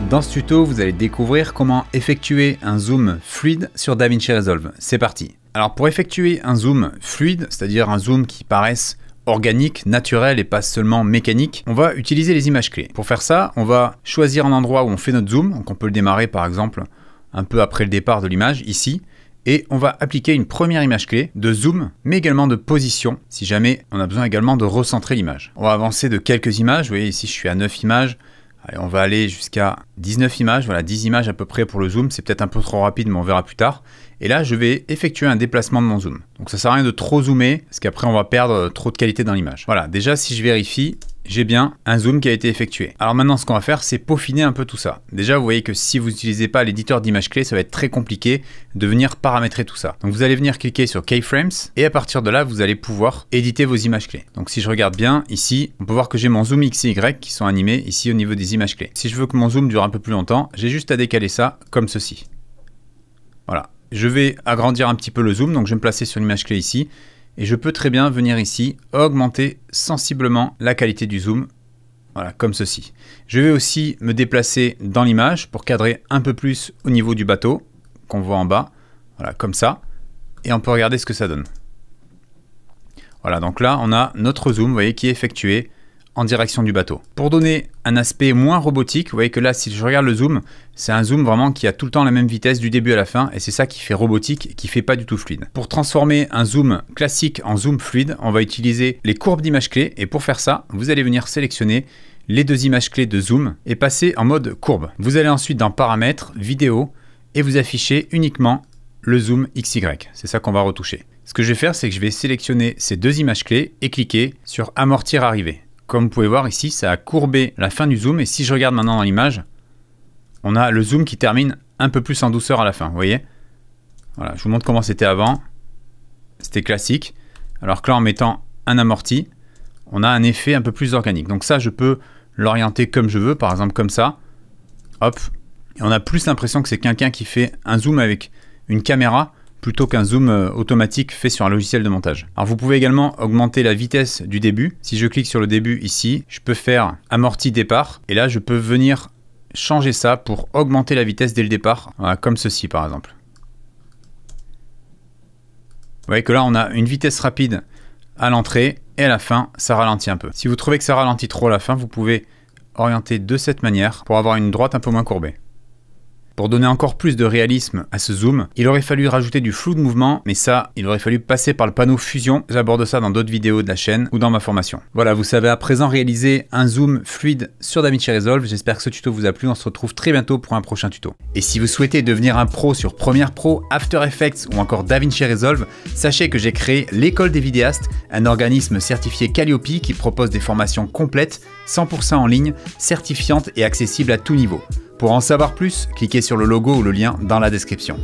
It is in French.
Dans ce tuto, vous allez découvrir comment effectuer un zoom fluide sur DaVinci Resolve. C'est parti. Alors pour effectuer un zoom fluide, c'est-à-dire un zoom qui paraisse organique, naturel et pas seulement mécanique, on va utiliser les images clés. Pour faire ça, on va choisir un endroit où on fait notre zoom, donc on peut le démarrer par exemple un peu après le départ de l'image, ici, et on va appliquer une première image clé de zoom, mais également de position, si jamais on a besoin également de recentrer l'image. On va avancer de quelques images, vous voyez ici je suis à 9 images, allez, on va aller jusqu'à 19 images, voilà 10 images à peu près pour le zoom, c'est peut-être un peu trop rapide mais on verra plus tard. Et là je vais effectuer un déplacement de mon zoom. Donc ça sert à rien de trop zoomer, parce qu'après on va perdre trop de qualité dans l'image. Voilà, déjà si je vérifie, j'ai bien un zoom qui a été effectué. Alors maintenant ce qu'on va faire, c'est peaufiner un peu tout ça. Déjà vous voyez que si vous n'utilisez pas l'éditeur d'images clés, ça va être très compliqué de venir paramétrer tout ça. Donc vous allez venir cliquer sur Keyframes et à partir de là vous allez pouvoir éditer vos images clés. Donc si je regarde bien ici, on peut voir que j'ai mon zoom X et Y qui sont animés ici au niveau des images clés. Si je veux que mon zoom dure un peu plus longtemps, j'ai juste à décaler ça comme ceci. Voilà. Je vais agrandir un petit peu le zoom, donc je vais me placer sur l'image clé ici. Et je peux très bien venir ici, augmenter sensiblement la qualité du zoom, voilà, comme ceci. Je vais aussi me déplacer dans l'image pour cadrer un peu plus au niveau du bateau, qu'on voit en bas, voilà, comme ça. Et on peut regarder ce que ça donne. Voilà, donc là, on a notre zoom, vous voyez, qui est effectué en direction du bateau. Pour donner un aspect moins robotique, vous voyez que là, si je regarde le zoom, c'est un zoom vraiment qui a tout le temps la même vitesse du début à la fin, et c'est ça qui fait robotique et qui fait pas du tout fluide. Pour transformer un zoom classique en zoom fluide, on va utiliser les courbes d'images clés, et pour faire ça, vous allez venir sélectionner les deux images clés de zoom et passer en mode courbe. Vous allez ensuite dans Paramètres, Vidéo, et vous affichez uniquement le zoom XY. C'est ça qu'on va retoucher. Ce que je vais faire, c'est que je vais sélectionner ces deux images clés et cliquer sur Amortir arrivé. Comme vous pouvez voir ici, ça a courbé la fin du zoom. Et si je regarde maintenant dans l'image, on a le zoom qui termine un peu plus en douceur à la fin. Vous voyez? Voilà, je vous montre comment c'était avant. C'était classique. Alors que là, en mettant un amorti, on a un effet un peu plus organique. Donc ça, je peux l'orienter comme je veux. Par exemple, comme ça. Hop. Et on a plus l'impression que c'est quelqu'un qui fait un zoom avec une caméra plutôt qu'un zoom automatique fait sur un logiciel de montage. Alors vous pouvez également augmenter la vitesse du début. Si je clique sur le début ici, je peux faire amorti départ et là je peux venir changer ça pour augmenter la vitesse dès le départ, voilà, comme ceci par exemple. Vous voyez que là on a une vitesse rapide à l'entrée et à la fin ça ralentit un peu. Si vous trouvez que ça ralentit trop à la fin, vous pouvez orienter de cette manière pour avoir une droite un peu moins courbée. Pour donner encore plus de réalisme à ce zoom, il aurait fallu rajouter du flou de mouvement, mais ça, il aurait fallu passer par le panneau fusion. J'aborde ça dans d'autres vidéos de la chaîne ou dans ma formation. Voilà, vous savez à présent réaliser un zoom fluide sur DaVinci Resolve. J'espère que ce tuto vous a plu. On se retrouve très bientôt pour un prochain tuto. Et si vous souhaitez devenir un pro sur Premiere Pro, After Effects ou encore DaVinci Resolve, sachez que j'ai créé l'école des vidéastes, un organisme certifié Calliope qui propose des formations complètes, 100% en ligne, certifiantes et accessibles à tout niveau. Pour en savoir plus, cliquez sur le logo ou le lien dans la description.